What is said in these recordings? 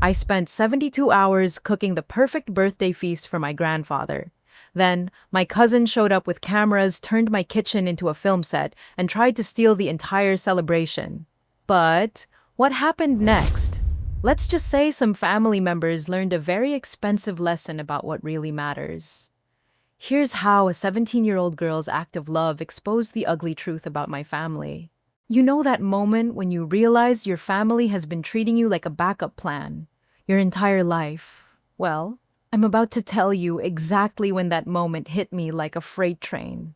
I spent 72 hours cooking the perfect birthday feast for my grandfather. Then, my cousin showed up with cameras, turned my kitchen into a film set, and tried to steal the entire celebration. But what happened next? Let's just say some family members learned a very expensive lesson about what really matters. Here's how a 17-year-old girl's act of love exposed the ugly truth about my family. You know that moment when you realize your family has been treating you like a backup plan your entire life? Well, I'm about to tell you exactly when that moment hit me like a freight train.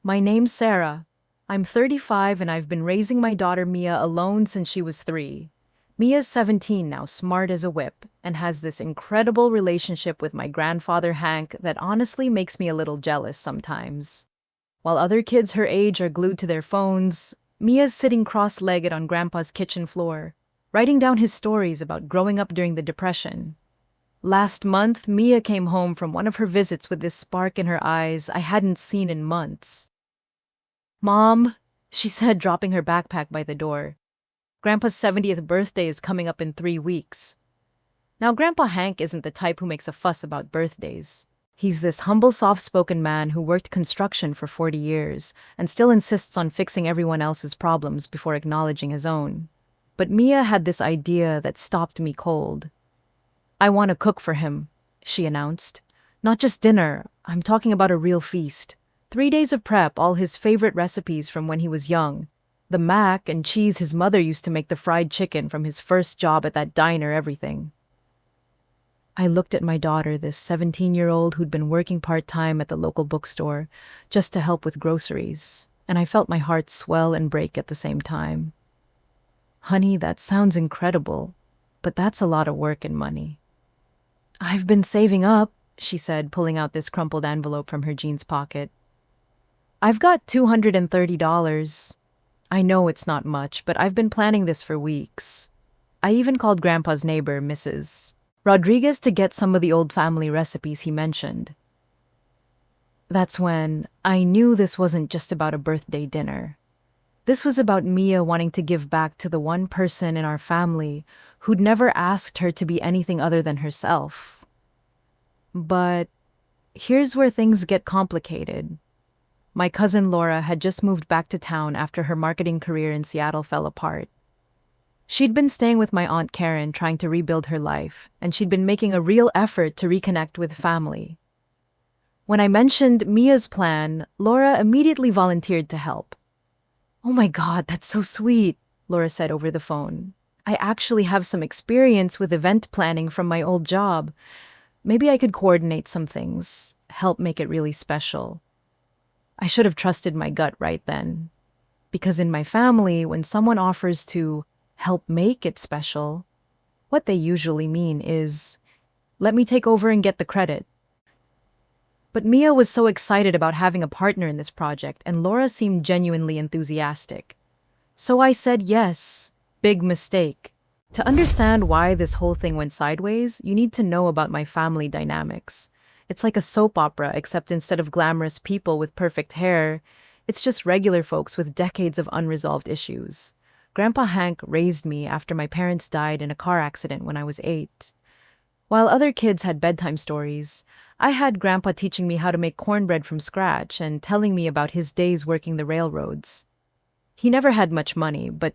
My name's Sarah. I'm 35 and I've been raising my daughter Mia alone since she was 3. Mia's 17 now, smart as a whip, and has this incredible relationship with my grandfather Hank that honestly makes me a little jealous sometimes. While other kids her age are glued to their phones, Mia's sitting cross-legged on Grandpa's kitchen floor, writing down his stories about growing up during the Depression. Last month, Mia came home from one of her visits with this spark in her eyes I hadn't seen in months. "Mom," she said, dropping her backpack by the door. "Grandpa's 70th birthday is coming up in 3 weeks." Now, Grandpa Hank isn't the type who makes a fuss about birthdays. He's this humble, soft-spoken man who worked construction for 40 years and still insists on fixing everyone else's problems before acknowledging his own. But Mia had this idea that stopped me cold. "I want to cook for him," she announced. "Not just dinner, I'm talking about a real feast. 3 days of prep, all his favorite recipes from when he was young. The mac and cheese his mother used to make, the fried chicken from his first job at that diner, everything." I looked at my daughter, this 17-year-old who'd been working part-time at the local bookstore just to help with groceries, and I felt my heart swell and break at the same time. "Honey, that sounds incredible, but that's a lot of work and money." "I've been saving up," she said, pulling out this crumpled envelope from her jeans pocket. "I've got $230. I know it's not much, but I've been planning this for weeks. I even called Grandpa's neighbor, Mrs. Rodriguez, to get some of the old family recipes he mentioned." That's when I knew this wasn't just about a birthday dinner. This was about Mia wanting to give back to the one person in our family who'd never asked her to be anything other than herself. But here's where things get complicated. My cousin Laura had just moved back to town after her marketing career in Seattle fell apart. She'd been staying with my Aunt Karen trying to rebuild her life, and she'd been making a real effort to reconnect with family. When I mentioned Mia's plan, Laura immediately volunteered to help. "Oh my God, that's so sweet," Laura said over the phone. "I actually have some experience with event planning from my old job. Maybe I could coordinate some things, help make it really special." I should have trusted my gut right then. Because in my family, when someone offers to help make it special, what they usually mean is, "Let me take over and get the credit." But Mia was so excited about having a partner in this project, and Laura seemed genuinely enthusiastic. So I said yes. Big mistake. To understand why this whole thing went sideways, you need to know about my family dynamics. It's like a soap opera, except instead of glamorous people with perfect hair, it's just regular folks with decades of unresolved issues. Grandpa Hank raised me after my parents died in a car accident when I was 8. While other kids had bedtime stories, I had Grandpa teaching me how to make cornbread from scratch and telling me about his days working the railroads. He never had much money, but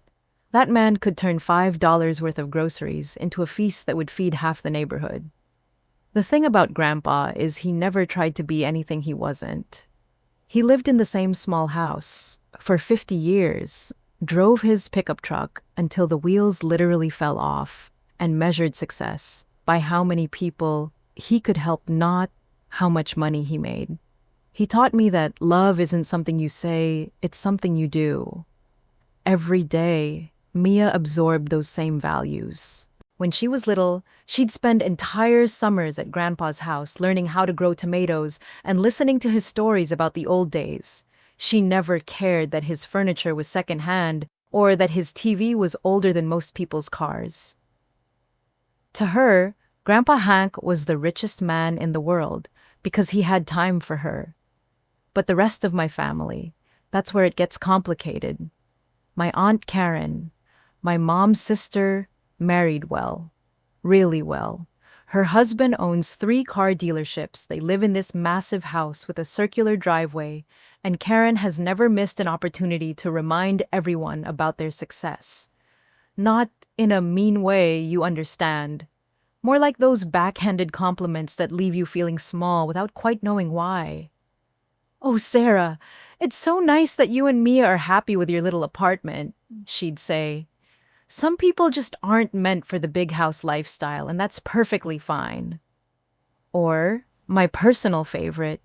that man could turn $5 worth of groceries into a feast that would feed half the neighborhood. The thing about Grandpa is he never tried to be anything he wasn't. He lived in the same small house for 50 years, drove his pickup truck until the wheels literally fell off, and measured success by how many people he could help, not how much money he made. He taught me that love isn't something you say, it's something you do. Every day, Mia absorbed those same values. When she was little, she'd spend entire summers at Grandpa's house learning how to grow tomatoes and listening to his stories about the old days. She never cared that his furniture was secondhand or that his TV was older than most people's cars. To her, Grandpa Hank was the richest man in the world because he had time for her. But the rest of my family, that's where it gets complicated. My Aunt Karen, my mom's sister, married well. really well. Her husband owns 3 car dealerships. They live in this massive house with a circular driveway, and Karen has never missed an opportunity to remind everyone about their success. Not in a mean way, you understand. More like those backhanded compliments that leave you feeling small without quite knowing why. "Oh, Sarah, it's so nice that you and Mia are happy with your little apartment," she'd say. "Some people just aren't meant for the big house lifestyle, and that's perfectly fine." Or, my personal favorite,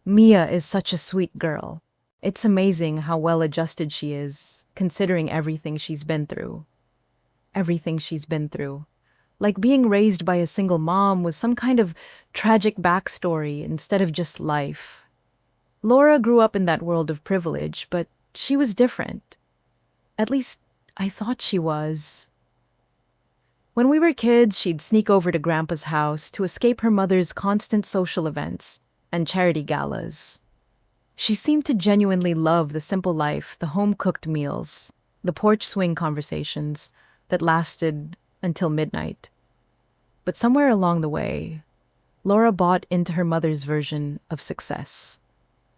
"Mia is such a sweet girl. It's amazing how well adjusted she is, considering everything she's been through." Everything she's been through. Like being raised by a single mom was some kind of tragic backstory instead of just life. Laura grew up in that world of privilege, but she was different. At least, I thought she was. When we were kids, she'd sneak over to Grandpa's house to escape her mother's constant social events and charity galas. She seemed to genuinely love the simple life, the home-cooked meals, the porch swing conversations that lasted until midnight. But somewhere along the way, Laura bought into her mother's version of success.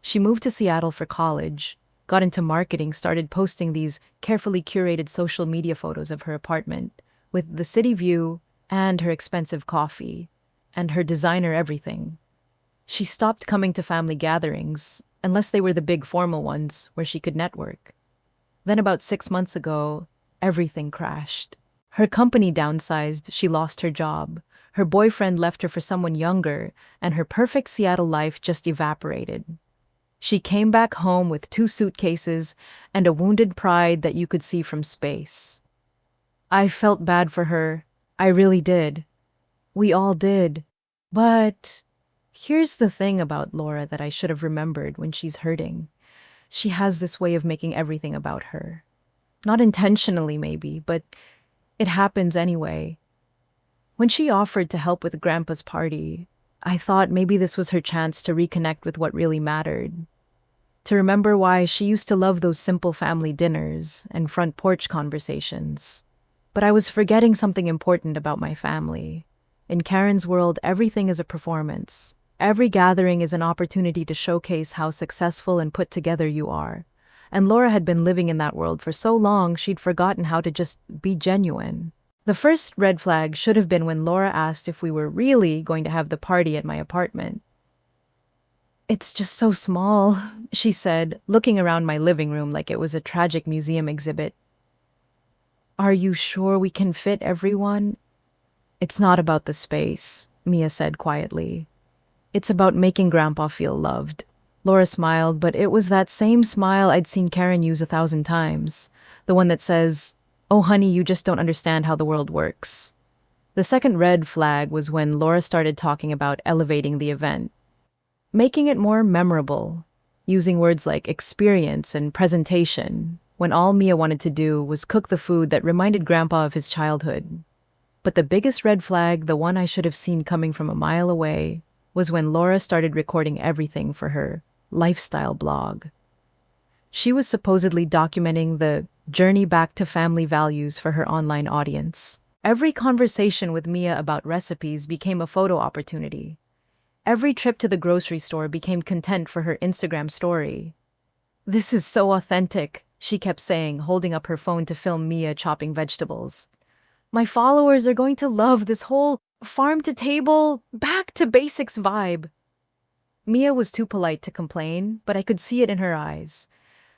She moved to Seattle for college, got into marketing, started posting these carefully curated social media photos of her apartment with the city view and her expensive coffee and her designer everything. She stopped coming to family gatherings, unless they were the big formal ones where she could network. Then about 6 months ago, everything crashed. Her company downsized, she lost her job, her boyfriend left her for someone younger, and her perfect Seattle life just evaporated. She came back home with 2 suitcases and a wounded pride that you could see from space. I felt bad for her. I really did. We all did. But here's the thing about Laura that I should have remembered when she's hurting. She has this way of making everything about her. Not intentionally, maybe, but it happens anyway. When she offered to help with Grandpa's party, I thought maybe this was her chance to reconnect with what really mattered. To remember why she used to love those simple family dinners and front porch conversations. But I was forgetting something important about my family. In Karen's world, everything is a performance. Every gathering is an opportunity to showcase how successful and put together you are. And Laura had been living in that world for so long she'd forgotten how to just be genuine. The first red flag should have been when Laura asked if we were really going to have the party at my apartment. "It's just so small," she said, looking around my living room like it was a tragic museum exhibit. "Are you sure we can fit everyone?" "It's not about the space," Mia said quietly. "It's about making Grandpa feel loved." Laura smiled, but it was that same smile I'd seen Karen use 1,000 times. The one that says, "Oh honey, you just don't understand how the world works." The second red flag was when Laura started talking about elevating the event, making it more memorable, using words like experience and presentation, when all Mia wanted to do was cook the food that reminded Grandpa of his childhood. But the biggest red flag, the one I should have seen coming from a mile away, was when Laura started recording everything for her lifestyle blog. She was supposedly documenting the journey back to family values for her online audience. Every conversation with Mia about recipes became a photo opportunity. Every trip to the grocery store became content for her Instagram story. "This is so authentic," she kept saying, holding up her phone to film Mia chopping vegetables. "My followers are going to love this whole farm-to-table, back-to-basics vibe." Mia was too polite to complain, but I could see it in her eyes.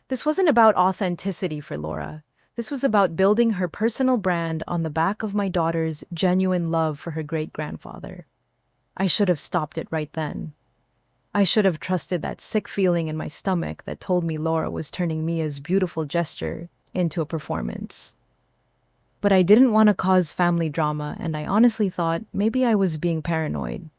This wasn't about authenticity for Laura. This was about building her personal brand on the back of my daughter's genuine love for her great-grandfather. I should have stopped it right then. I should have trusted that sick feeling in my stomach that told me Laura was turning Mia's beautiful gesture into a performance. But I didn't want to cause family drama, and I honestly thought maybe I was being paranoid.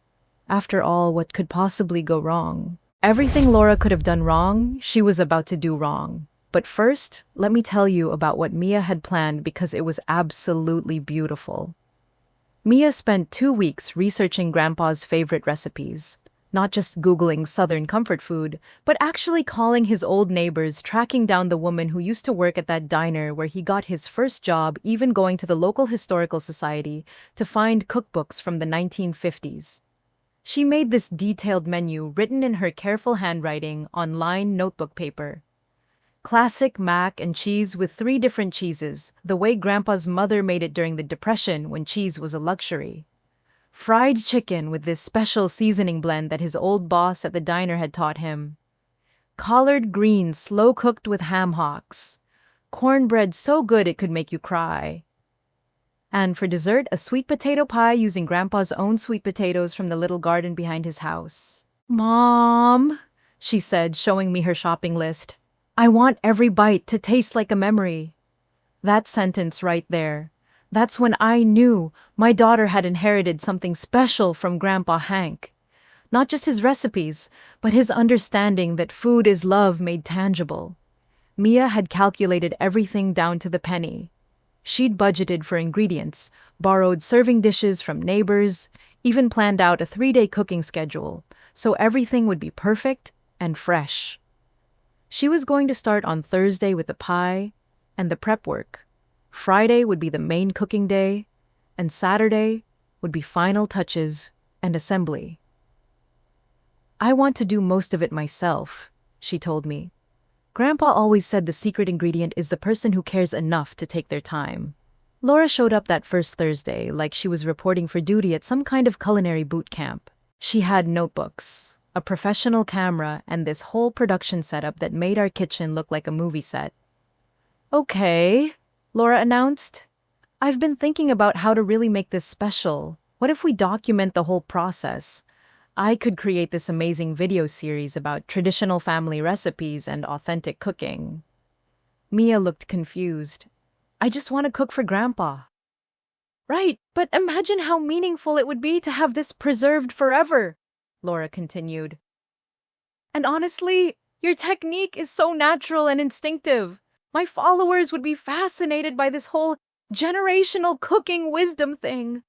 After all, what could possibly go wrong? Everything Laura could have done wrong, she was about to do wrong. But first, let me tell you about what Mia had planned because it was absolutely beautiful. Mia spent 2 weeks researching Grandpa's favorite recipes, not just Googling Southern comfort food, but actually calling his old neighbors, tracking down the woman who used to work at that diner where he got his first job, even going to the local historical society to find cookbooks from the 1950s. She made this detailed menu written in her careful handwriting on lined notebook paper. Classic mac and cheese with 3 different cheeses, the way Grandpa's mother made it during the Depression when cheese was a luxury. Fried chicken with this special seasoning blend that his old boss at the diner had taught him. Collard greens slow-cooked with ham hocks. Cornbread so good it could make you cry. And for dessert, a sweet potato pie using Grandpa's own sweet potatoes from the little garden behind his house. "Mom," she said, showing me her shopping list, "I want every bite to taste like a memory." That sentence right there. That's when I knew my daughter had inherited something special from Grandpa Hank. Not just his recipes, but his understanding that food is love made tangible. Mia had calculated everything down to the penny. She'd budgeted for ingredients, borrowed serving dishes from neighbors, even planned out a 3-day cooking schedule, so everything would be perfect and fresh. She was going to start on Thursday with the pie and the prep work. Friday would be the main cooking day, and Saturday would be final touches and assembly. "I want to do most of it myself," she told me. "Grandpa always said the secret ingredient is the person who cares enough to take their time." Laura showed up that first Thursday like she was reporting for duty at some kind of culinary boot camp. She had notebooks, a professional camera, and this whole production setup that made our kitchen look like a movie set. "Okay," Laura announced. "I've been thinking about how to really make this special. What if we document the whole process? I could create this amazing video series about traditional family recipes and authentic cooking." Mia looked confused. "I just want to cook for Grandpa." "Right, but imagine how meaningful it would be to have this preserved forever," Laura continued. "And honestly, your technique is so natural and instinctive. My followers would be fascinated by this whole generational cooking wisdom thing."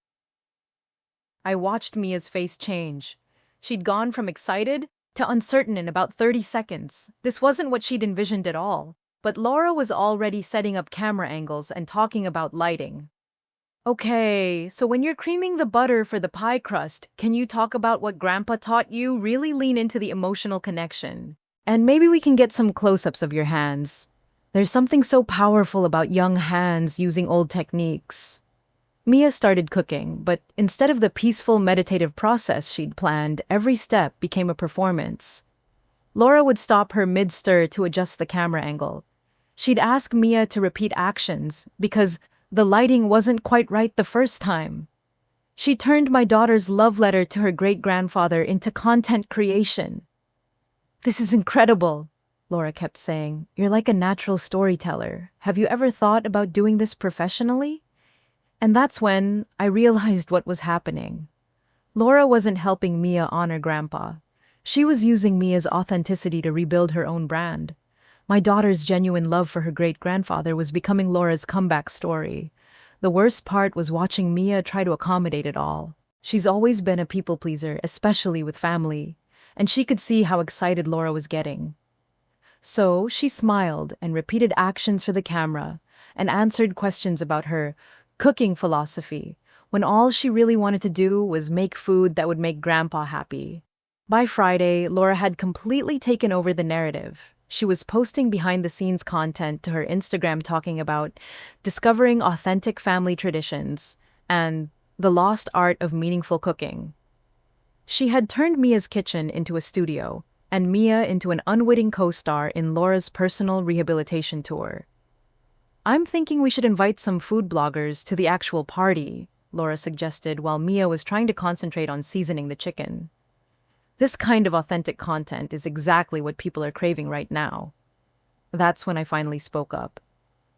I watched Mia's face change. She'd gone from excited to uncertain in about 30 seconds. This wasn't what she'd envisioned at all, but Laura was already setting up camera angles and talking about lighting. "Okay, so when you're creaming the butter for the pie crust, can you talk about what Grandpa taught you? Really lean into the emotional connection. And maybe we can get some close-ups of your hands. There's something so powerful about young hands using old techniques." Mia started cooking, but instead of the peaceful meditative process she'd planned, every step became a performance. Laura would stop her mid-stir to adjust the camera angle. She'd ask Mia to repeat actions because the lighting wasn't quite right the first time. She turned my daughter's love letter to her great-grandfather into content creation. "This is incredible," Laura kept saying. "You're like a natural storyteller. Have you ever thought about doing this professionally?" And that's when I realized what was happening. Laura wasn't helping Mia honor Grandpa. She was using Mia's authenticity to rebuild her own brand. My daughter's genuine love for her great-grandfather was becoming Laura's comeback story. The worst part was watching Mia try to accommodate it all. She's always been a people-pleaser, especially with family, and she could see how excited Laura was getting. So she smiled and repeated actions for the camera and answered questions about her cooking philosophy, when all she really wanted to do was make food that would make Grandpa happy. By Friday, Laura had completely taken over the narrative. She was posting behind-the-scenes content to her Instagram talking about discovering authentic family traditions and the lost art of meaningful cooking. She had turned Mia's kitchen into a studio, and Mia into an unwitting co-star in Laura's personal rehabilitation tour. "I'm thinking we should invite some food bloggers to the actual party," Laura suggested while Mia was trying to concentrate on seasoning the chicken. "This kind of authentic content is exactly what people are craving right now." That's when I finally spoke up.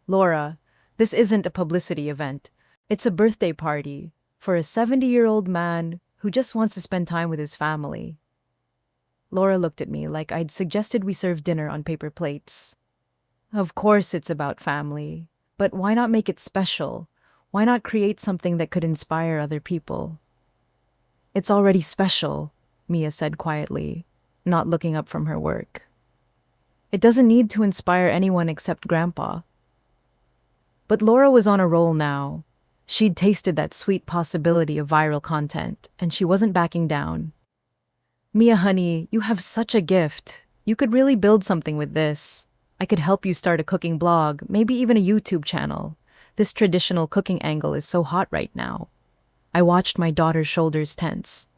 "Laura, this isn't a publicity event. It's a birthday party for a 70-year-old man who just wants to spend time with his family." Laura looked at me like I'd suggested we serve dinner on paper plates. "Of course it's about family, but why not make it special? Why not create something that could inspire other people?" "It's already special," Mia said quietly, not looking up from her work. It doesn't need to inspire anyone except Grandpa. But Laura was on a roll now. She'd tasted that sweet possibility of viral content, and she wasn't backing down. Mia, honey, you have such a gift. You could really build something with this. I could help you start a cooking blog, maybe even a YouTube channel. This traditional cooking angle is so hot right now. I watched my daughter's shoulders tense.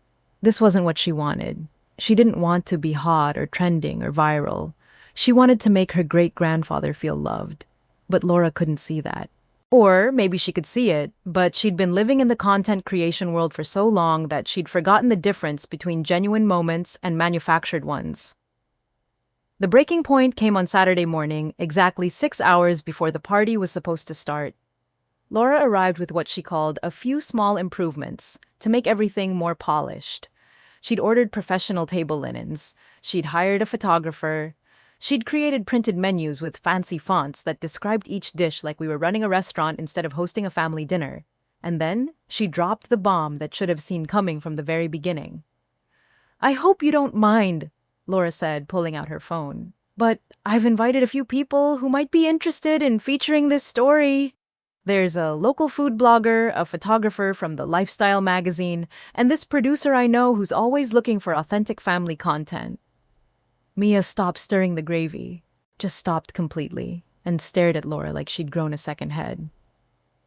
This wasn't what she wanted. She didn't want to be hot or trending or viral. She wanted to make her great-grandfather feel loved. But Laura couldn't see that. Or maybe she could see it, but she'd been living in the content creation world for so long that she'd forgotten the difference between genuine moments and manufactured ones. The breaking point came on Saturday morning, exactly 6 hours before the party was supposed to start. Laura arrived with what she called a few small improvements to make everything more polished. She'd ordered professional table linens. She'd hired a photographer. She'd created printed menus with fancy fonts that described each dish like we were running a restaurant instead of hosting a family dinner. And then she dropped the bomb that should have seen coming from the very beginning. "I hope you don't mind," Laura said, pulling out her phone. "But I've invited a few people who might be interested in featuring this story. There's a local food blogger, a photographer from the lifestyle magazine, and this producer I know who's always looking for authentic family content." Mia stopped stirring the gravy, just stopped completely, and stared at Laura like she'd grown a second head.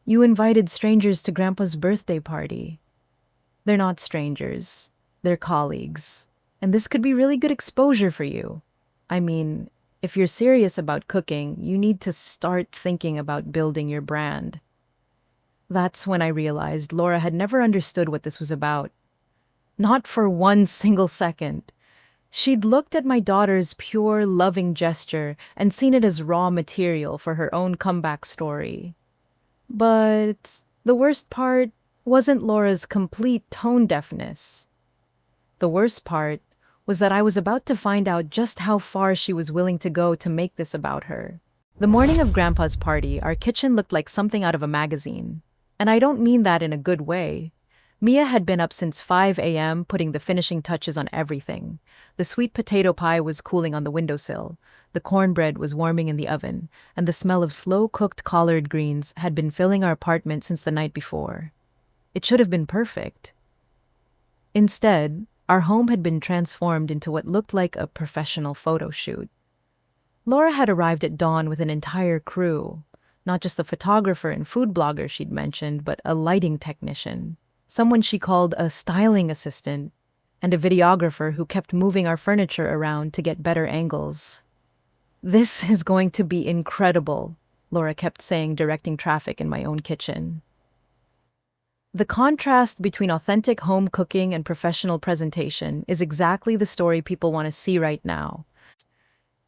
"You invited strangers to Grandpa's birthday party." "They're not strangers. They're colleagues. And this could be really good exposure for you. I mean, if you're serious about cooking, you need to start thinking about building your brand." That's when I realized Laura had never understood what this was about. Not for one single second. She'd looked at my daughter's pure, loving gesture and seen it as raw material for her own comeback story. But the worst part wasn't Laura's complete tone deafness. The worst part was that I was about to find out just how far she was willing to go to make this about her. The morning of Grandpa's party, our kitchen looked like something out of a magazine. And I don't mean that in a good way. Mia had been up since 5 a.m. putting the finishing touches on everything. The sweet potato pie was cooling on the windowsill, the cornbread was warming in the oven, and the smell of slow-cooked collard greens had been filling our apartment since the night before. It should have been perfect. Instead, our home had been transformed into what looked like a professional photo shoot. Laura had arrived at dawn with an entire crew, not just the photographer and food blogger she'd mentioned, but a lighting technician, someone she called a styling assistant, and a videographer who kept moving our furniture around to get better angles. "This is going to be incredible," Laura kept saying, directing traffic in my own kitchen. The contrast between authentic home cooking and professional presentation is exactly the story people want to see right now.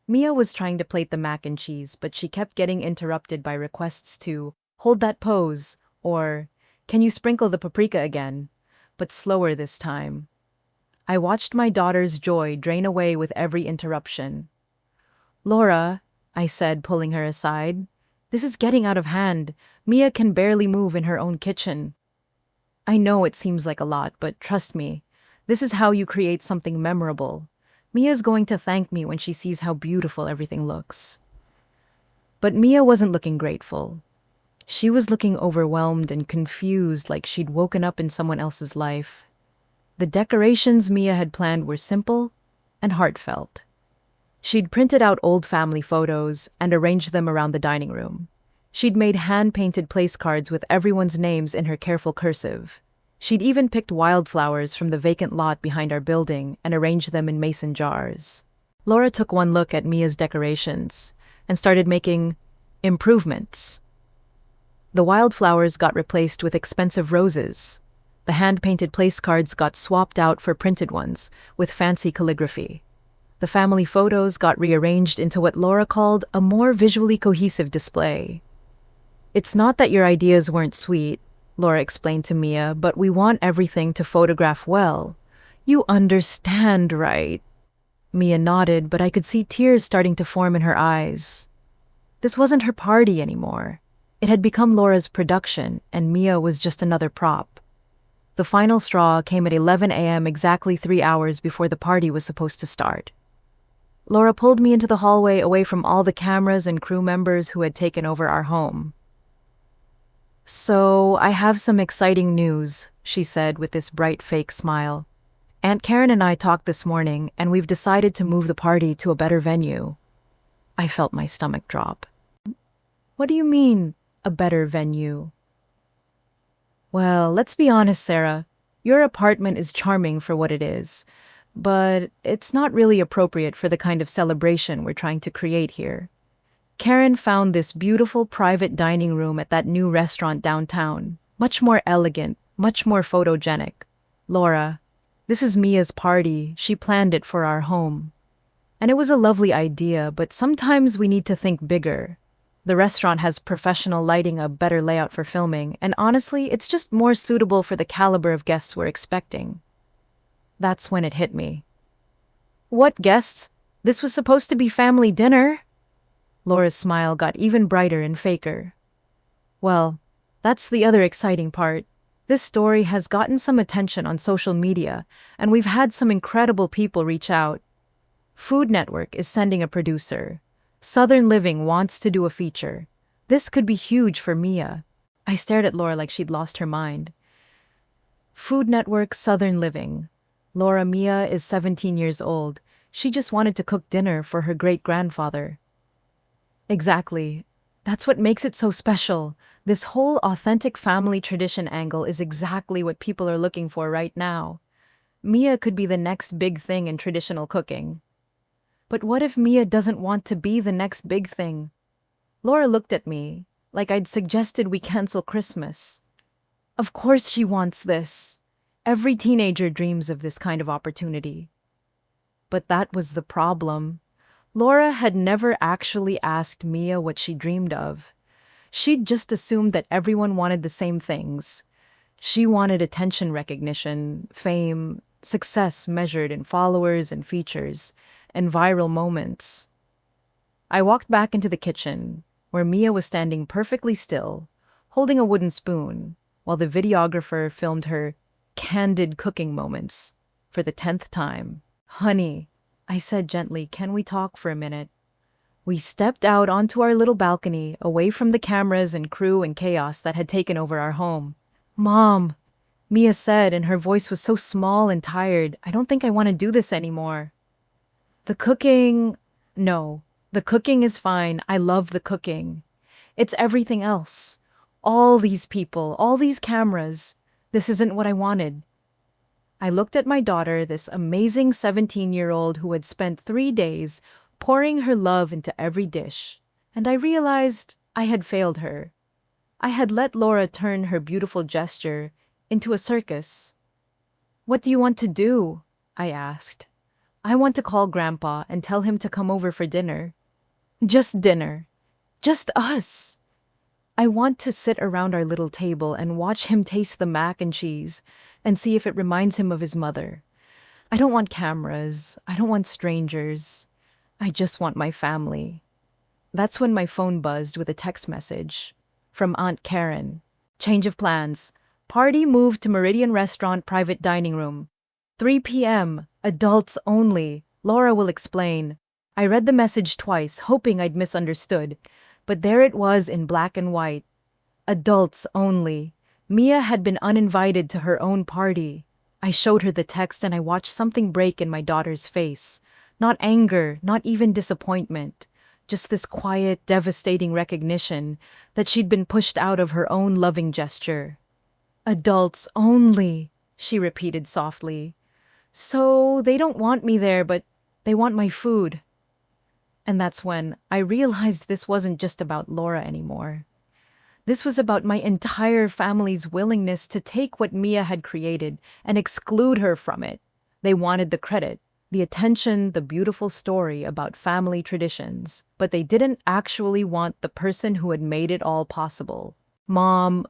Mia was trying to plate the mac and cheese, but she kept getting interrupted by requests to hold that pose, or "Can you sprinkle the paprika again?" But slower this time. I watched my daughter's joy drain away with every interruption. "Laura," I said, pulling her aside, "this is getting out of hand. Mia can barely move in her own kitchen." "I know it seems like a lot, but trust me, this is how you create something memorable. Mia's going to thank me when she sees how beautiful everything looks." But Mia wasn't looking grateful. She was looking overwhelmed and confused, like she'd woken up in someone else's life. The decorations Mia had planned were simple and heartfelt. She'd printed out old family photos and arranged them around the dining room. She'd made hand-painted place cards with everyone's names in her careful cursive. She'd even picked wildflowers from the vacant lot behind our building and arranged them in mason jars. Laura took one look at Mia's decorations and started making improvements. The wildflowers got replaced with expensive roses. The hand-painted place cards got swapped out for printed ones with fancy calligraphy. The family photos got rearranged into what Laura called a more visually cohesive display. "It's not that your ideas weren't sweet," Laura explained to Mia, "but we want everything to photograph well. You understand, right?" Mia nodded, but I could see tears starting to form in her eyes. This wasn't her party anymore. It had become Laura's production, and Mia was just another prop. The final straw came at 11 a.m., exactly 3 hours before the party was supposed to start. Laura pulled me into the hallway away from all the cameras and crew members who had taken over our home. "So, I have some exciting news," she said with this bright fake smile. "Aunt Karen and I talked this morning, and we've decided to move the party to a better venue." I felt my stomach drop. "What do you mean, a better venue?" "Well, let's be honest, Sarah. Your apartment is charming for what it is, but it's not really appropriate for the kind of celebration we're trying to create here. Karen found this beautiful private dining room at that new restaurant downtown. Much more elegant, much more photogenic. Laura, this is Mia's party. She planned it for our home. And it was a lovely idea, but sometimes we need to think bigger. The restaurant has professional lighting, a better layout for filming, and honestly, it's just more suitable for the caliber of guests we're expecting." That's when it hit me. "What guests? This was supposed to be family dinner." Laura's smile got even brighter and faker. "Well, that's the other exciting part. This story has gotten some attention on social media, and we've had some incredible people reach out. Food Network is sending a producer. Southern Living wants to do a feature. This could be huge for Mia." I stared at Laura like she'd lost her mind. Food Network, Southern Living. Laura, Mia is 17 years old. She just wanted to cook dinner for her great-grandfather. Exactly. That's what makes it so special. This whole authentic family tradition angle is exactly what people are looking for right now. Mia could be the next big thing in traditional cooking. But what if Mia doesn't want to be the next big thing? Laura looked at me, like I'd suggested we cancel Christmas. Of course she wants this. Every teenager dreams of this kind of opportunity. But that was the problem. Laura had never actually asked Mia what she dreamed of. She'd just assumed that everyone wanted the same things. She wanted attention, recognition, fame, success measured in followers and features, and viral moments. I walked back into the kitchen, where Mia was standing perfectly still, holding a wooden spoon, while the videographer filmed her candid cooking moments for the 10th time. "Honey," I said gently, "can we talk for a minute?" We stepped out onto our little balcony, away from the cameras and crew and chaos that had taken over our home. "Mom," Mia said, and her voice was so small and tired, "I don't think I want to do this anymore." The cooking... No, the cooking is fine. I love the cooking. It's everything else. All these people, all these cameras. This isn't what I wanted. I looked at my daughter, this amazing 17-year-old who had spent 3 days pouring her love into every dish, and I realized I had failed her. I had let Laura turn her beautiful gesture into a circus. "What do you want to do?" I asked. "I want to call Grandpa and tell him to come over for dinner. Just dinner. Just us. I want to sit around our little table and watch him taste the mac and cheese and see if it reminds him of his mother. I don't want cameras. I don't want strangers. I just want my family." That's when my phone buzzed with a text message from Aunt Karen. "Change of plans. Party moved to Meridian Restaurant private dining room. 3 p.m. Adults only. Laura will explain." I read the message twice, hoping I'd misunderstood, but there it was in black and white. Adults only. Mia had been uninvited to her own party. I showed her the text and I watched something break in my daughter's face. Not anger, not even disappointment. Just this quiet, devastating recognition that she'd been pushed out of her own loving gesture. "Adults only," she repeated softly. "So they don't want me there, but they want my food." And that's when I realized this wasn't just about Laura anymore. This was about my entire family's willingness to take what Mia had created and exclude her from it. They wanted the credit, the attention, the beautiful story about family traditions, but they didn't actually want the person who had made it all possible. "Mom,"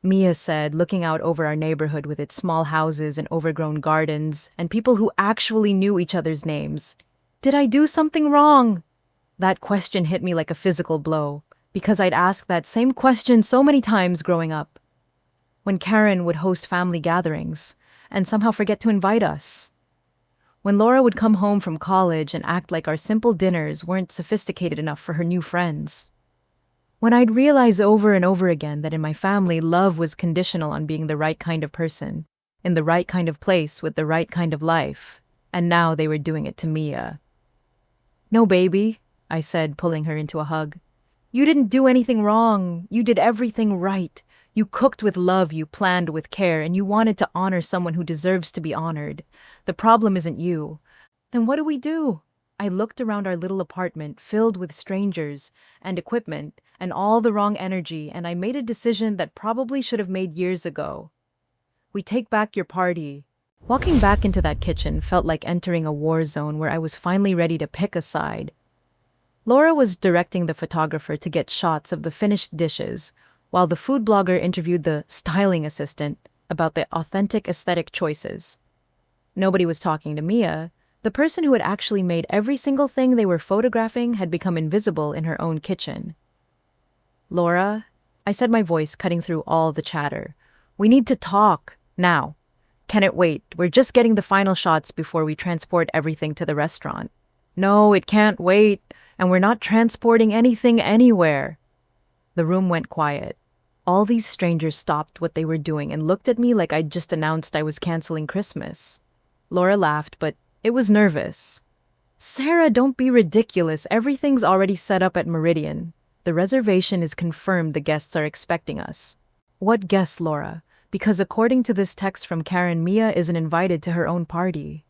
Mia said, looking out over our neighborhood with its small houses and overgrown gardens and people who actually knew each other's names, "did I do something wrong?" That question hit me like a physical blow, because I'd asked that same question so many times growing up. when Karen would host family gatherings and somehow forget to invite us, when Laura would come home from college and act like our simple dinners weren't sophisticated enough for her new friends, when I'd realize over and over again that in my family, love was conditional on being the right kind of person, in the right kind of place with the right kind of life, and now they were doing it to Mia. No, baby, I said, pulling her into a hug. You didn't do anything wrong. You did everything right. You cooked with love, you planned with care, and you wanted to honor someone who deserves to be honored. The problem isn't you. Then what do we do? I looked around our little apartment filled with strangers and equipment and all the wrong energy, and I made a decision that probably should have made years ago. We take back your party. Walking back into that kitchen felt like entering a war zone where I was finally ready to pick a side. Laura was directing the photographer to get shots of the finished dishes, while the food blogger interviewed the styling assistant about the authentic aesthetic choices. Nobody was talking to Mia. The person who had actually made every single thing they were photographing had become invisible in her own kitchen. Laura, I said, my voice cutting through all the chatter. We need to talk, now. Can it wait? We're just getting the final shots before we transport everything to the restaurant. No, it can't wait, and we're not transporting anything anywhere. The room went quiet. All these strangers stopped what they were doing and looked at me like I'd just announced I was canceling Christmas. Laura laughed, but it was nervous. Sarah, don't be ridiculous. Everything's already set up at Meridian. The reservation is confirmed. The guests are expecting us. What guests, Laura? Because according to this text from Karen, Mia isn't invited to her own party.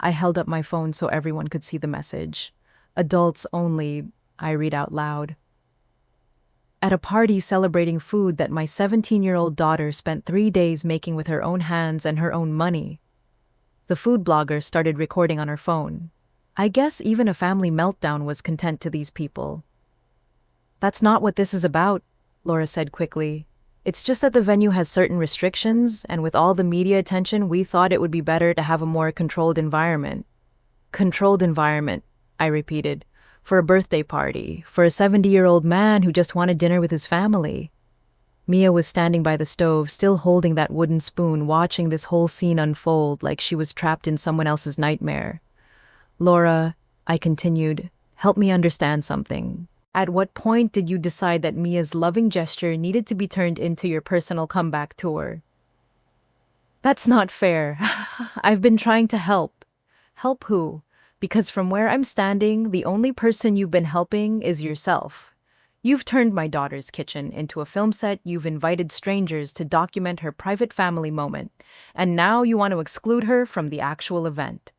I held up my phone so everyone could see the message. Adults only, I read out loud. At a party celebrating food that my 17-year-old daughter spent 3 days making with her own hands and her own money. The food blogger started recording on her phone. I guess even a family meltdown was content to these people. That's not what this is about, Laura said quickly. It's just that the venue has certain restrictions, and with all the media attention, we thought it would be better to have a more controlled environment. Controlled environment, I repeated, for a birthday party, for a 70-year-old man who just wanted dinner with his family. Mia was standing by the stove, still holding that wooden spoon, watching this whole scene unfold like she was trapped in someone else's nightmare. Laura, I continued, help me understand something. At what point did you decide that Mia's loving gesture needed to be turned into your personal comeback tour? That's not fair. I've been trying to help. Help who? Because from where I'm standing, the only person you've been helping is yourself. You've turned my daughter's kitchen into a film set, you've invited strangers to document her private family moment, and now you want to exclude her from the actual event.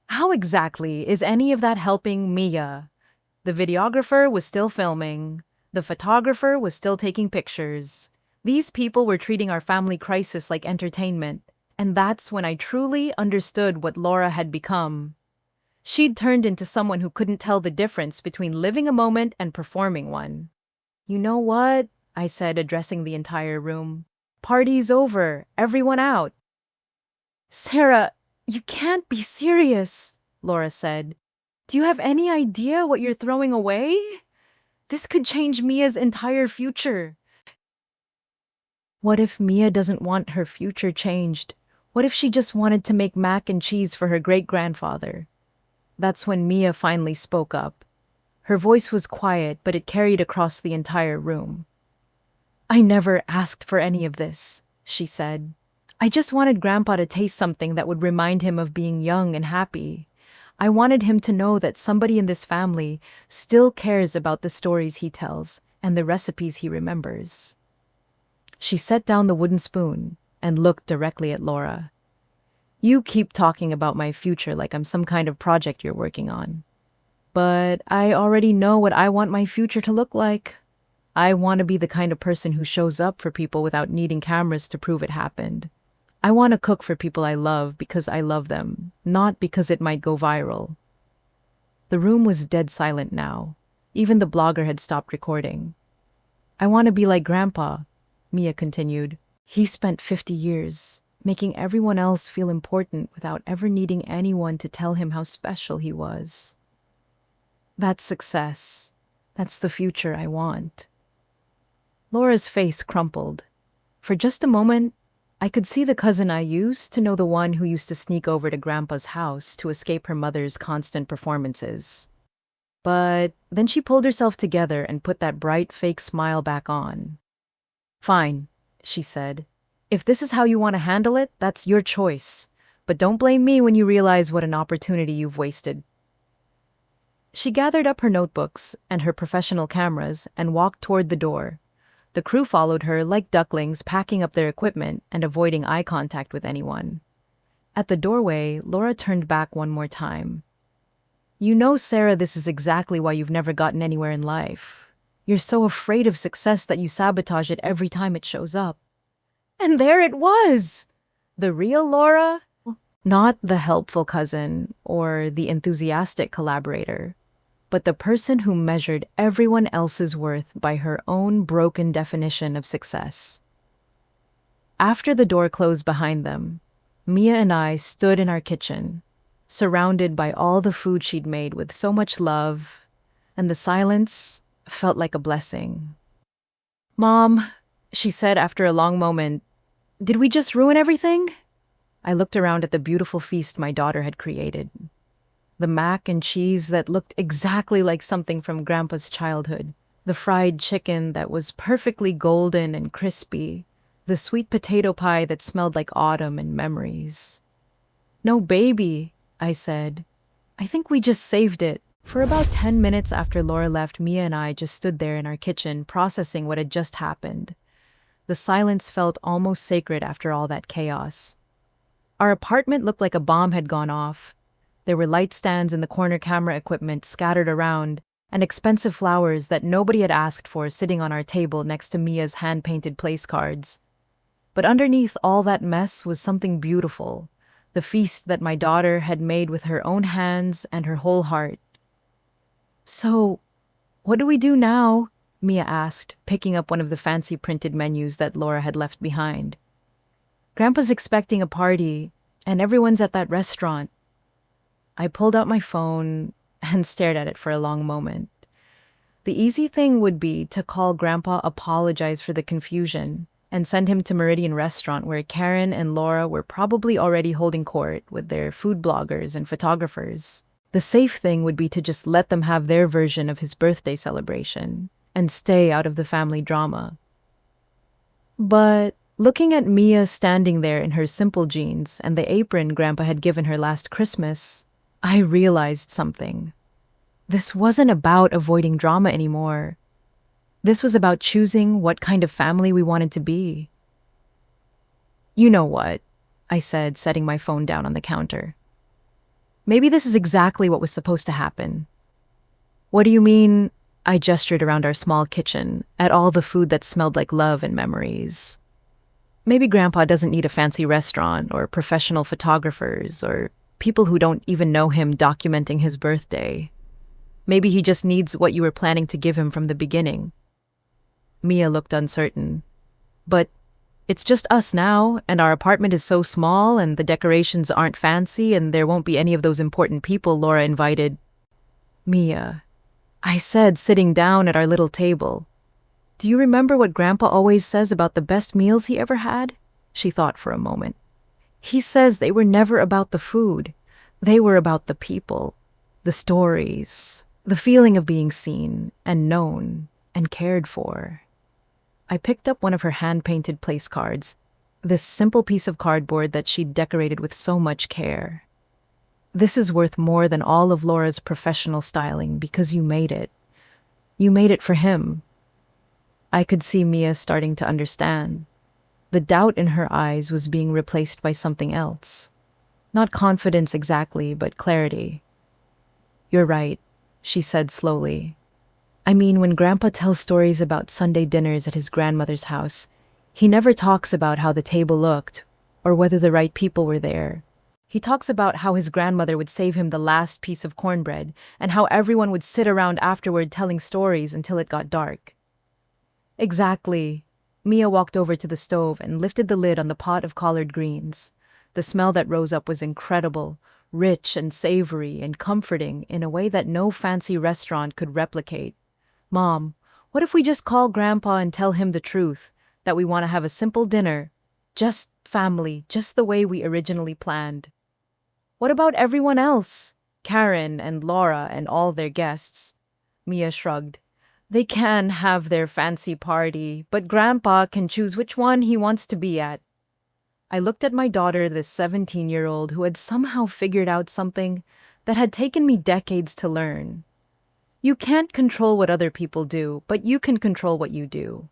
How exactly is any of that helping Mia? The videographer was still filming. The photographer was still taking pictures. These people were treating our family crisis like entertainment. And that's when I truly understood what Laura had become. She'd turned into someone who couldn't tell the difference between living a moment and performing one. You know what? I said, addressing the entire room. Party's over. Everyone out. Sarah, you can't be serious, Laura said. Do you have any idea what you're throwing away? This could change Mia's entire future. What if Mia doesn't want her future changed? What if she just wanted to make mac and cheese for her great-grandfather? That's when Mia finally spoke up. Her voice was quiet, but it carried across the entire room. I never asked for any of this, she said. I just wanted Grandpa to taste something that would remind him of being young and happy. I wanted him to know that somebody in this family still cares about the stories he tells and the recipes he remembers. She set down the wooden spoon and looked directly at Laura. You keep talking about my future like I'm some kind of project you're working on. But I already know what I want my future to look like. I want to be the kind of person who shows up for people without needing cameras to prove it happened. I want to cook for people I love because I love them, not because it might go viral. The room was dead silent now. Even the blogger had stopped recording. I want to be like Grandpa, Mia continued. He spent 50 years making everyone else feel important without ever needing anyone to tell him how special he was. That's success. That's the future I want. Laura's face crumpled. For just a moment, I could see the cousin I used to know, the one who used to sneak over to Grandpa's house to escape her mother's constant performances. But then she pulled herself together and put that bright, fake smile back on. Fine, she said. If this is how you want to handle it, that's your choice. But don't blame me when you realize what an opportunity you've wasted. She gathered up her notebooks and her professional cameras and walked toward the door. The crew followed her like ducklings, packing up their equipment and avoiding eye contact with anyone. At the doorway, Laura turned back one more time. You know, Sarah, this is exactly why you've never gotten anywhere in life. You're so afraid of success that you sabotage it every time it shows up. And there it was! The real Laura? Not the helpful cousin or the enthusiastic collaborator, but the person who measured everyone else's worth by her own broken definition of success. After the door closed behind them, Mia and I stood in our kitchen, surrounded by all the food she'd made with so much love, and the silence felt like a blessing. Mom, she said after a long moment, did we just ruin everything? I looked around at the beautiful feast my daughter had created. The mac and cheese that looked exactly like something from Grandpa's childhood, the fried chicken that was perfectly golden and crispy, the sweet potato pie that smelled like autumn and memories. No, baby, I said. I think we just saved it. For about 10 minutes after Laura left, Mia and I just stood there in our kitchen processing what had just happened. The silence felt almost sacred after all that chaos. Our apartment looked like a bomb had gone off. There were light stands and the corner camera equipment scattered around, and expensive flowers that nobody had asked for sitting on our table next to Mia's hand-painted place cards. But underneath all that mess was something beautiful, the feast that my daughter had made with her own hands and her whole heart. So, what do we do now? Mia asked, picking up one of the fancy printed menus that Laura had left behind. Grandpa's expecting a party, and everyone's at that restaurant. I pulled out my phone and stared at it for a long moment. The easy thing would be to call Grandpa, apologize for the confusion, and send him to Meridian Restaurant, where Karen and Laura were probably already holding court with their food bloggers and photographers. The safe thing would be to just let them have their version of his birthday celebration and stay out of the family drama. But looking at Mia standing there in her simple jeans and the apron Grandpa had given her last Christmas, I realized something. This wasn't about avoiding drama anymore. This was about choosing what kind of family we wanted to be. You know what? I said, setting my phone down on the counter. Maybe this is exactly what was supposed to happen. What do you mean? I gestured around our small kitchen, at all the food that smelled like love and memories. Maybe Grandpa doesn't need a fancy restaurant or professional photographers or people who don't even know him documenting his birthday. Maybe he just needs what you were planning to give him from the beginning. Mia looked uncertain. But it's just us now, and our apartment is so small, and the decorations aren't fancy, and there won't be any of those important people Laura invited. Mia, I said, sitting down at our little table. Do you remember what Grandpa always says about the best meals he ever had? She thought for a moment. He says they were never about the food. They were about the people, the stories, the feeling of being seen and known and cared for. I picked up one of her hand-painted place cards, this simple piece of cardboard that she'd decorated with so much care. This is worth more than all of Laura's professional styling because you made it. You made it for him. I could see Mia starting to understand. The doubt in her eyes was being replaced by something else. Not confidence exactly, but clarity. You're right, she said slowly. I mean, when Grandpa tells stories about Sunday dinners at his grandmother's house, he never talks about how the table looked or whether the right people were there. He talks about how his grandmother would save him the last piece of cornbread and how everyone would sit around afterward telling stories until it got dark. Exactly. Mia walked over to the stove and lifted the lid on the pot of collard greens. The smell that rose up was incredible, rich and savory and comforting in a way that no fancy restaurant could replicate. Mom, what if we just call Grandpa and tell him the truth? that we want to have a simple dinner, just family, just the way we originally planned. What about everyone else? Karen and Laura and all their guests. Mia shrugged. They can have their fancy party, but Grandpa can choose which one he wants to be at. I looked at my daughter, this 17-year-old who had somehow figured out something that had taken me decades to learn. You can't control what other people do, but you can control what you do.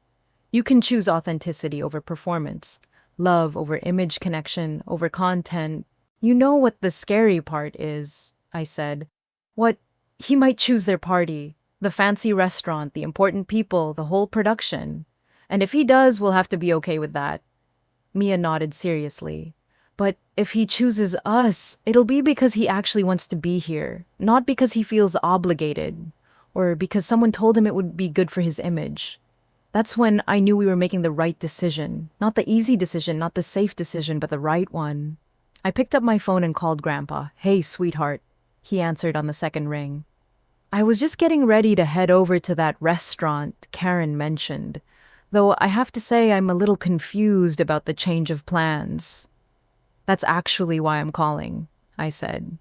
You can choose authenticity over performance, love over image connection, over content. You know what the scary part is, I said. What? He might choose their party, the fancy restaurant, the important people, the whole production. And if he does, we'll have to be okay with that. Mia nodded seriously. But if he chooses us, it'll be because he actually wants to be here, not because he feels obligated, or because someone told him it would be good for his image. That's when I knew we were making the right decision. Not the easy decision, not the safe decision, but the right one. I picked up my phone and called Grandpa. "Hey, sweetheart," he answered on the second ring. "I was just getting ready to head over to that restaurant Karen mentioned, though I have to say I'm a little confused about the change of plans." "That's actually why I'm calling," I said.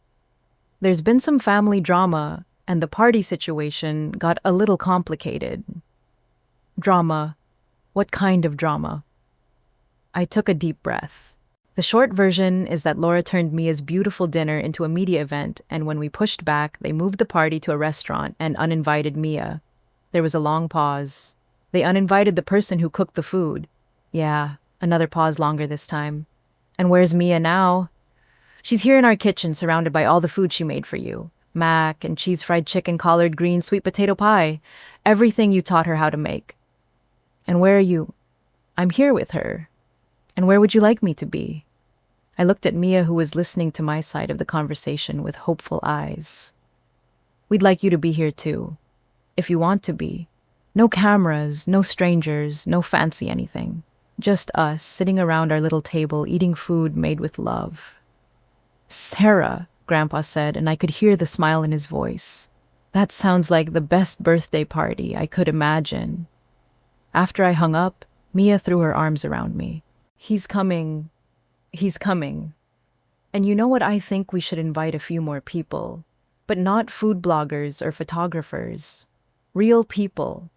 "There's been some family drama, and the party situation got a little complicated." "Drama? What kind of drama?" I took a deep breath. The short version is that Laura turned Mia's beautiful dinner into a media event, and when we pushed back, they moved the party to a restaurant and uninvited Mia. There was a long pause. They uninvited the person who cooked the food. Yeah, another pause longer this time. "And where's Mia now?" "She's here in our kitchen, surrounded by all the food she made for you. Mac and cheese fried chicken, collard greens, sweet potato pie. Everything you taught her how to make." "And where are you?" "I'm here with her." "And where would you like me to be?" I looked at Mia, who was listening to my side of the conversation with hopeful eyes. "We'd like you to be here too, if you want to be. No cameras, no strangers, no fancy anything. Just us, sitting around our little table, eating food made with love." "Sarah," Grandpa said, and I could hear the smile in his voice. "That sounds like the best birthday party I could imagine." After I hung up, Mia threw her arms around me. "He's coming. He's coming. And you know what? I think we should invite a few more people, but not food bloggers or photographers. Real people.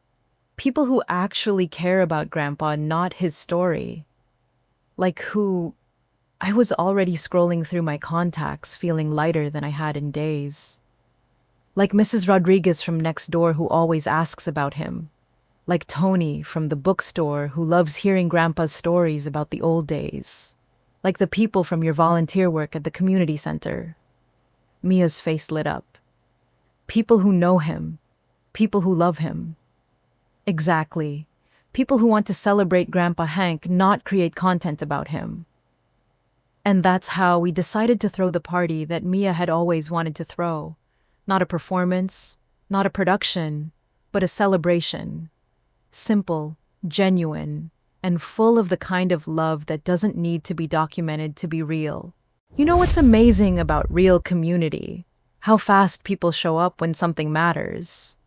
People who actually care about Grandpa, not his story. Like who?" I was already scrolling through my contacts, feeling lighter than I had in days. "Like Mrs. Rodriguez from next door who always asks about him. Like Tony from the bookstore who loves hearing Grandpa's stories about the old days. Like the people from your volunteer work at the community center." Mia's face lit up. "People who know him. People who love him." "Exactly. People who want to celebrate Grandpa Hank, not create content about him." And that's how we decided to throw the party that Mia had always wanted to throw. Not a performance, not a production, but a celebration. Simple, genuine, and full of the kind of love that doesn't need to be documented to be real. You know what's amazing about real community? How fast people show up when something matters.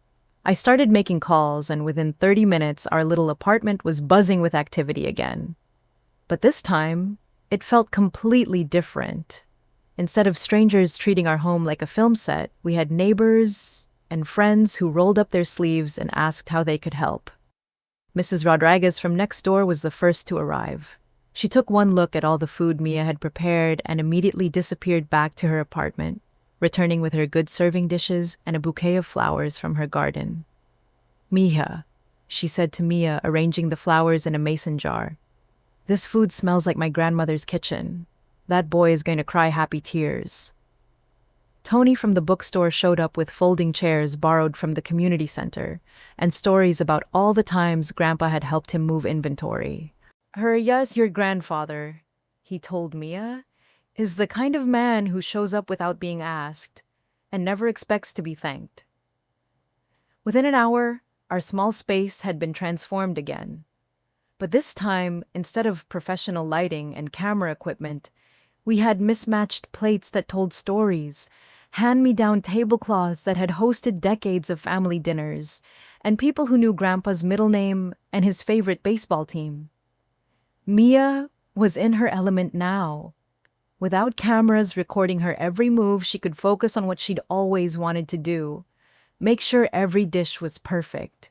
I started making calls, and within 30 minutes, our little apartment was buzzing with activity again. But this time, it felt completely different. Instead of strangers treating our home like a film set, we had neighbors and friends who rolled up their sleeves and asked how they could help. Mrs. Rodriguez from next door was the first to arrive. She took one look at all the food Mia had prepared and immediately disappeared back to her apartment, returning with her good serving dishes and a bouquet of flowers from her garden. "Mija," she said to Mia, arranging the flowers in a mason jar. "This food smells like my grandmother's kitchen. That boy is going to cry happy tears." Tony from the bookstore showed up with folding chairs borrowed from the community center and stories about all the times Grandpa had helped him move inventory. Yes, your grandfather," he told Mia, "is the kind of man who shows up without being asked and never expects to be thanked." Within an hour, our small space had been transformed again. But this time, instead of professional lighting and camera equipment, we had mismatched plates that told stories, hand-me-down tablecloths that had hosted decades of family dinners, and people who knew Grandpa's middle name and his favorite baseball team. Mia was in her element now. Without cameras recording her every move, she could focus on what she'd always wanted to do, make sure every dish was perfect.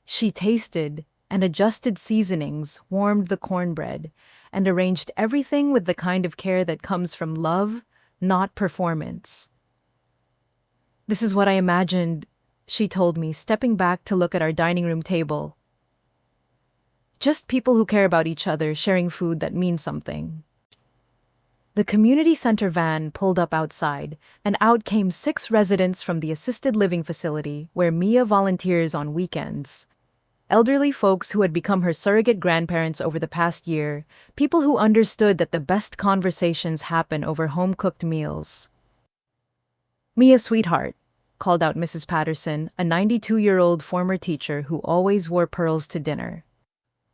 She tasted and adjusted seasonings, warmed the cornbread, and arranged everything with the kind of care that comes from love, not performance. "This is what I imagined," she told me, stepping back to look at our dining room table. "Just people who care about each other, sharing food that means something." The community center van pulled up outside, and out came 6 residents from the assisted living facility where Mia volunteers on weekends. Elderly folks who had become her surrogate grandparents over the past year, people who understood that the best conversations happen over home-cooked meals. "Mia, sweetheart," called out Mrs. Patterson, a 92-year-old former teacher who always wore pearls to dinner.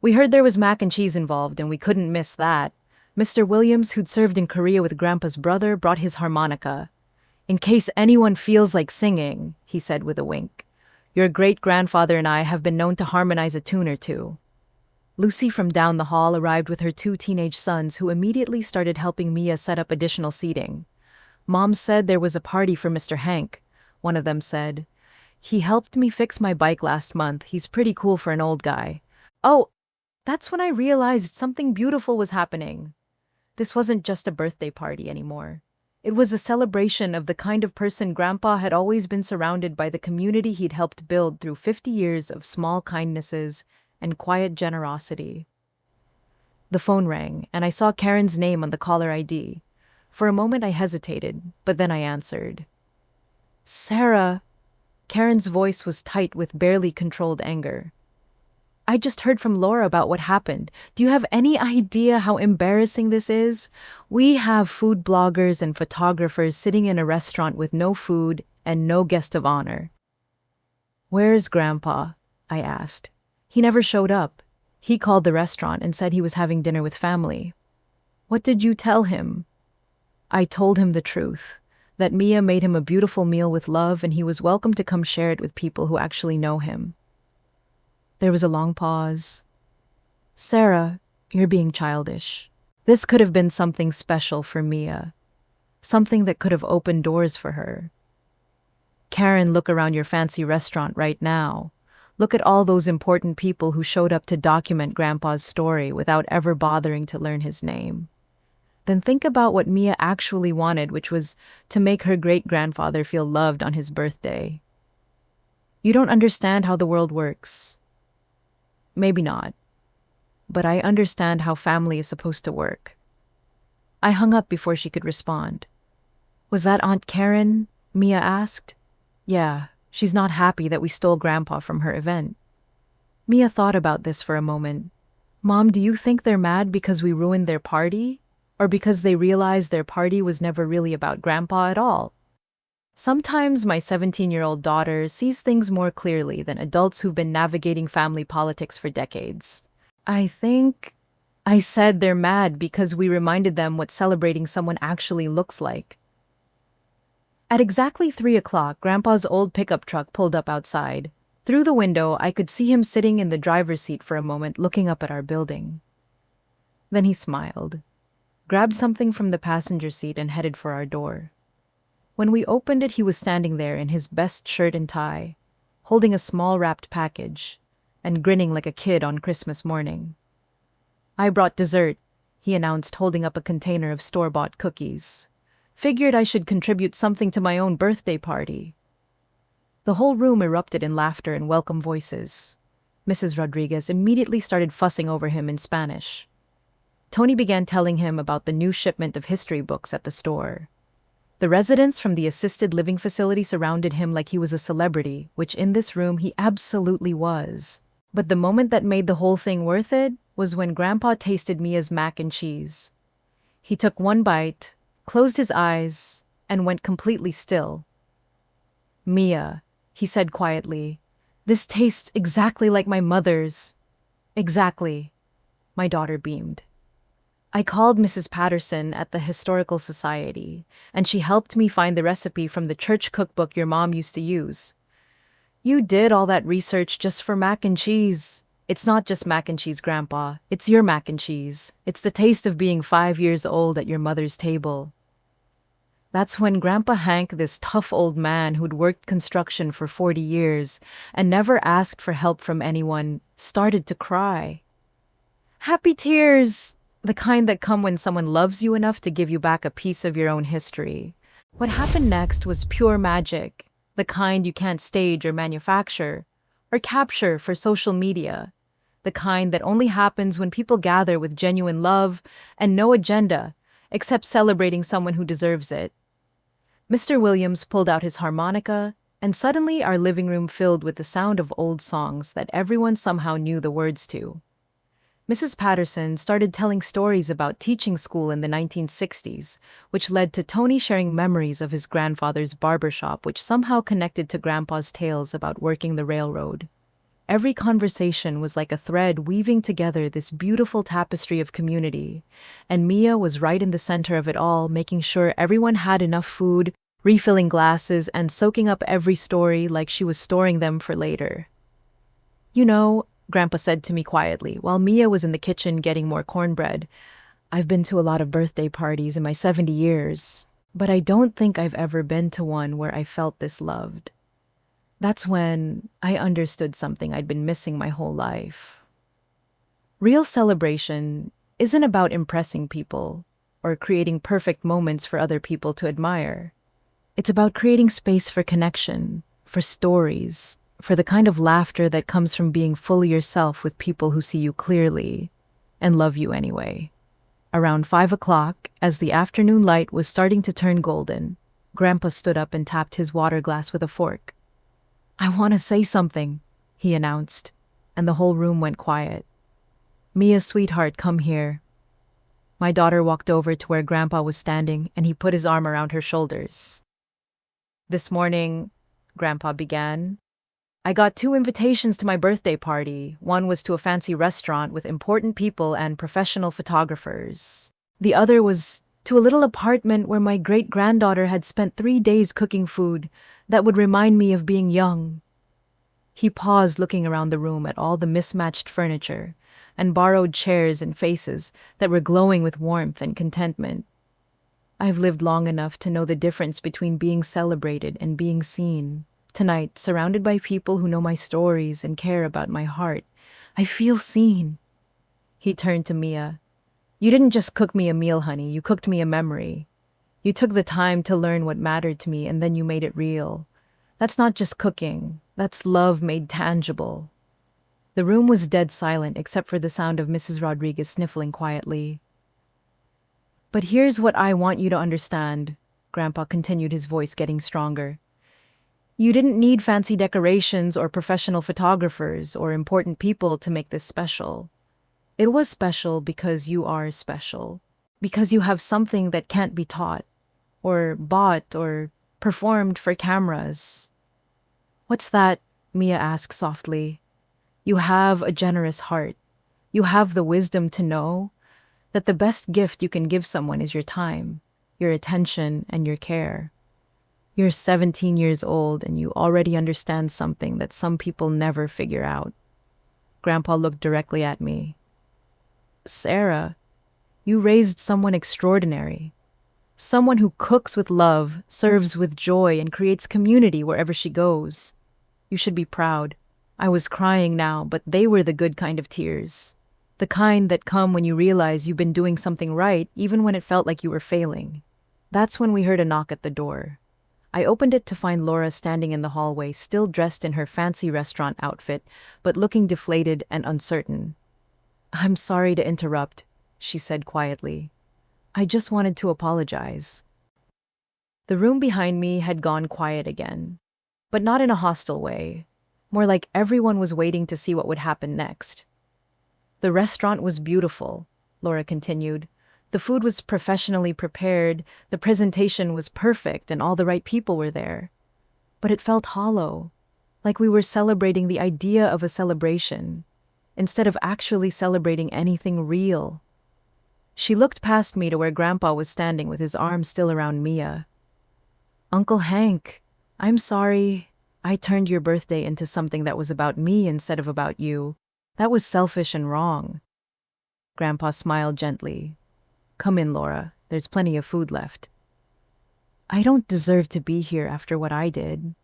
"We heard there was mac and cheese involved, and we couldn't miss that." Mr. Williams, who'd served in Korea with Grandpa's brother, brought his harmonica. "In case anyone feels like singing," he said with a wink. "Your great-grandfather and I have been known to harmonize a tune or two." Lucy from down the hall arrived with her 2 teenage sons, who immediately started helping Mia set up additional seating. "Mom said there was a party for Mr. Hank," one of them said. "He helped me fix my bike last month. He's pretty cool for an old guy." Oh, that's when I realized something beautiful was happening. This wasn't just a birthday party anymore. It was a celebration of the kind of person Grandpa had always been, surrounded by the community he'd helped build through 50 years of small kindnesses and quiet generosity. The phone rang, and I saw Karen's name on the caller ID. For a moment I hesitated, but then I answered. "Sarah." Karen's voice was tight with barely controlled anger. "I just heard from Laura about what happened. Do you have any idea how embarrassing this is? We have food bloggers and photographers sitting in a restaurant with no food and no guest of honor." "Where's Grandpa?" I asked. "He never showed up. He called the restaurant and said he was having dinner with family." "What did you tell him?" "I told him the truth, that Mia made him a beautiful meal with love and he was welcome to come share it with people who actually know him." There was a long pause. "Sarah, you're being childish. This could have been something special for Mia. Something that could have opened doors for her. Karen, look around your fancy restaurant right now. Look at all those important people who showed up to document Grandpa's story without ever bothering to learn his name. Then think about what Mia actually wanted, which was to make her great-grandfather feel loved on his birthday. You don't understand how the world works. Maybe not. But I understand how family is supposed to work." I hung up before she could respond. "Was that Aunt Karen?" Mia asked. "Yeah, she's not happy that we stole Grandpa from her event." Mia thought about this for a moment. "Mom, do you think they're mad because we ruined their party? Or because they realized their party was never really about Grandpa at all?" Sometimes my 17-year-old daughter sees things more clearly than adults who've been navigating family politics for decades. I think I said they're mad because we reminded them what celebrating someone actually looks like. At exactly 3 o'clock, Grandpa's old pickup truck pulled up outside. Through the window, I could see him sitting in the driver's seat for a moment, looking up at our building. Then he smiled, grabbed something from the passenger seat, and headed for our door. When we opened it, he was standing there in his best shirt and tie, holding a small wrapped package, and grinning like a kid on Christmas morning. "I brought dessert," he announced, holding up a container of store-bought cookies. "Figured I should contribute something to my own birthday party." The whole room erupted in laughter and welcome voices. Mrs. Rodriguez immediately started fussing over him in Spanish. Tony began telling him about the new shipment of history books at the store. The residents from the assisted living facility surrounded him like he was a celebrity, which in this room he absolutely was. But the moment that made the whole thing worth it was when Grandpa tasted Mia's mac and cheese. He took one bite, closed his eyes, and went completely still. "Mia," he said quietly, "this tastes exactly like my mother's." "Exactly." My daughter beamed. "I called Mrs. Patterson at the Historical Society, and she helped me find the recipe from the church cookbook your mom used to use." "You did all that research just for mac and cheese?" It's not just mac and cheese, Grandpa. It's your mac and cheese. It's the taste of being 5 years old at your mother's table. That's when Grandpa Hank, this tough old man who'd worked construction for 40 years and never asked for help from anyone, started to cry. Happy tears, the kind that come when someone loves you enough to give you back a piece of your own history. What happened next was pure magic, the kind you can't stage or manufacture, or capture for social media, the kind that only happens when people gather with genuine love and no agenda, except celebrating someone who deserves it. Mr. Williams pulled out his harmonica, and suddenly our living room filled with the sound of old songs that everyone somehow knew the words to. Mrs. Patterson started telling stories about teaching school in the 1960s, which led to Tony sharing memories of his grandfather's barber shop, which somehow connected to Grandpa's tales about working the railroad. Every conversation was like a thread weaving together this beautiful tapestry of community, and Mia was right in the center of it all, making sure everyone had enough food, refilling glasses, and soaking up every story like she was storing them for later. You know, Grandpa said to me quietly, while Mia was in the kitchen getting more cornbread, I've been to a lot of birthday parties in my 70 years, but I don't think I've ever been to one where I felt this loved. That's when I understood something I'd been missing my whole life. Real celebration isn't about impressing people or creating perfect moments for other people to admire. It's about creating space for connection, for stories, for the kind of laughter that comes from being fully yourself with people who see you clearly and love you anyway. Around 5 o'clock, as the afternoon light was starting to turn golden, Grandpa stood up and tapped his water glass with a fork. I want to say something, he announced, and the whole room went quiet. Mia, sweetheart, come here. My daughter walked over to where Grandpa was standing, and he put his arm around her shoulders. This morning, Grandpa began, I got 2 invitations to my birthday party. One was to a fancy restaurant with important people and professional photographers. The other was to a little apartment where my great-granddaughter had spent 3 days cooking food that would remind me of being young. He paused, looking around the room at all the mismatched furniture and borrowed chairs and faces that were glowing with warmth and contentment. I've lived long enough to know the difference between being celebrated and being seen. Tonight, surrounded by people who know my stories and care about my heart, I feel seen. He turned to Mia. You didn't just cook me a meal, honey. You cooked me a memory. You took the time to learn what mattered to me, and then you made it real. That's not just cooking. That's love made tangible. The room was dead silent except for the sound of Mrs. Rodriguez sniffling quietly. But here's what I want you to understand, Grandpa continued, his voice getting stronger. You didn't need fancy decorations or professional photographers or important people to make this special. It was special because you are special, because you have something that can't be taught, or bought, or performed for cameras. What's that? Mia asked softly. You have a generous heart. You have the wisdom to know that the best gift you can give someone is your time, your attention, and your care. You're 17 years old and you already understand something that some people never figure out. Grandpa looked directly at me. Sarah, you raised someone extraordinary. Someone who cooks with love, serves with joy, and creates community wherever she goes. You should be proud. I was crying now, but they were the good kind of tears. The kind that come when you realize you've been doing something right, even when it felt like you were failing. That's when we heard a knock at the door. I opened it to find Laura standing in the hallway, still dressed in her fancy restaurant outfit, but looking deflated and uncertain. I'm sorry to interrupt, she said quietly. I just wanted to apologize. The room behind me had gone quiet again, but not in a hostile way, more like everyone was waiting to see what would happen next. The restaurant was beautiful, Laura continued. The food was professionally prepared, the presentation was perfect, and all the right people were there. But it felt hollow, like we were celebrating the idea of a celebration, instead of actually celebrating anything real. She looked past me to where Grandpa was standing with his arm still around Mia. Uncle Hank, I'm sorry I turned your birthday into something that was about me instead of about you. That was selfish and wrong. Grandpa smiled gently. Come in, Laura. There's plenty of food left. I don't deserve to be here after what I did.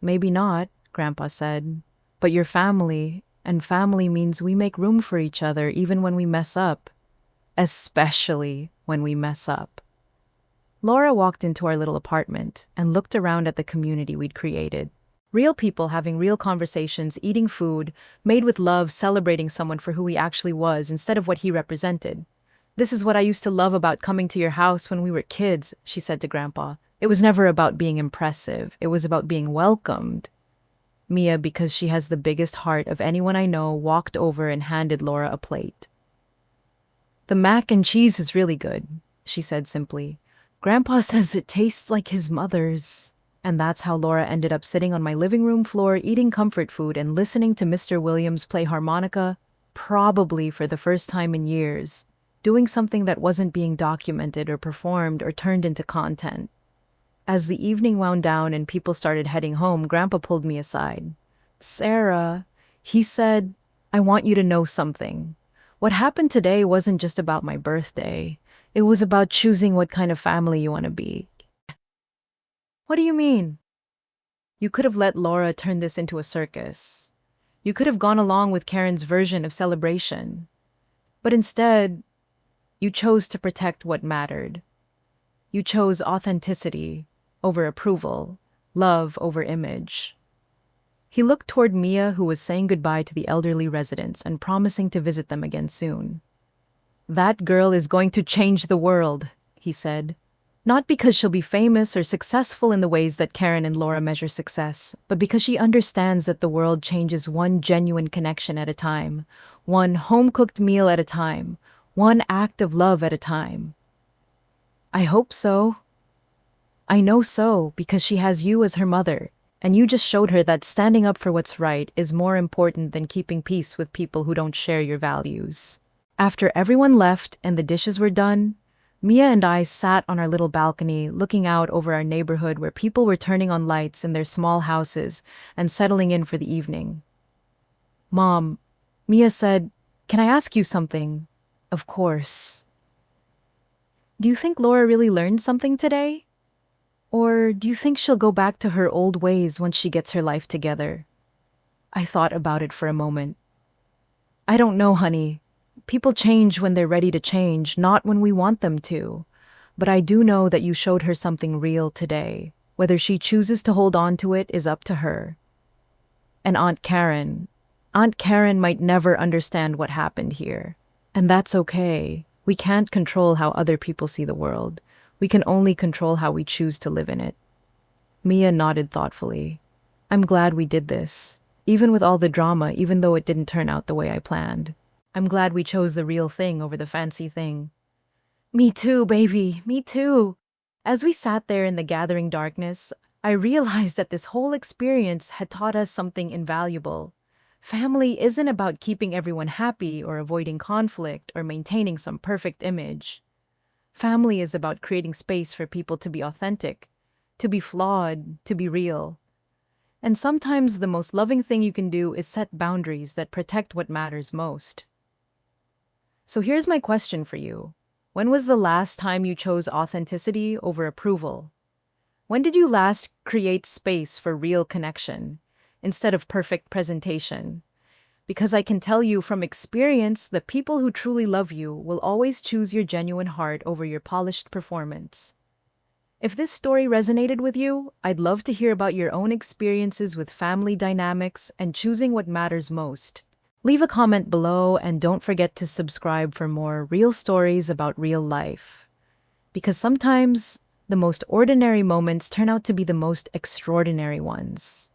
Maybe not, Grandpa said. But you're family, and family means we make room for each other even when we mess up. Especially when we mess up. Laura walked into our little apartment and looked around at the community we'd created. Real people having real conversations, eating food, made with love, celebrating someone for who he actually was instead of what he represented. This is what I used to love about coming to your house when we were kids, she said to Grandpa. It was never about being impressive. It was about being welcomed. Mia, because she has the biggest heart of anyone I know, walked over and handed Laura a plate. The mac and cheese is really good, she said simply. Grandpa says it tastes like his mother's. And that's how Laura ended up sitting on my living room floor eating comfort food and listening to Mr. Williams play harmonica, probably for the first time in years, doing something that wasn't being documented or performed or turned into content. As the evening wound down and people started heading home, Grandpa pulled me aside. Sarah, he said, I want you to know something. What happened today wasn't just about my birthday. It was about choosing what kind of family you want to be. What do you mean? You could have let Laura turn this into a circus. You could have gone along with Karen's version of celebration. But instead, you chose to protect what mattered. You chose authenticity over approval, love over image. He looked toward Mia, who was saying goodbye to the elderly residents and promising to visit them again soon. That girl is going to change the world, he said. Not because she'll be famous or successful in the ways that Karen and Laura measure success, but because she understands that the world changes one genuine connection at a time, one home-cooked meal at a time, one act of love at a time. I hope so. I know so, because she has you as her mother, and you just showed her that standing up for what's right is more important than keeping peace with people who don't share your values. After everyone left and the dishes were done, Mia and I sat on our little balcony looking out over our neighborhood where people were turning on lights in their small houses and settling in for the evening. Mom, Mia said, "Can I ask you something?" Of course. Do you think Laura really learned something today? Or do you think she'll go back to her old ways once she gets her life together? I thought about it for a moment. I don't know, honey. People change when they're ready to change, not when we want them to. But I do know that you showed her something real today. Whether she chooses to hold on to it is up to her. And Aunt Karen might never understand what happened here. And that's okay. We can't control how other people see the world. We can only control how we choose to live in it. Mia nodded thoughtfully. I'm glad we did this. Even with all the drama, even though it didn't turn out the way I planned. I'm glad we chose the real thing over the fancy thing. Me too, baby, me too. As we sat there in the gathering darkness, I realized that this whole experience had taught us something invaluable. Family isn't about keeping everyone happy or avoiding conflict or maintaining some perfect image. Family is about creating space for people to be authentic, to be flawed, to be real. And sometimes the most loving thing you can do is set boundaries that protect what matters most. So here's my question for you. When was the last time you chose authenticity over approval? When did you last create space for real connection instead of perfect presentation? Because I can tell you from experience, the people who truly love you will always choose your genuine heart over your polished performance. If this story resonated with you, I'd love to hear about your own experiences with family dynamics and choosing what matters most. Leave a comment below and don't forget to subscribe for more real stories about real life. Because sometimes the most ordinary moments turn out to be the most extraordinary ones.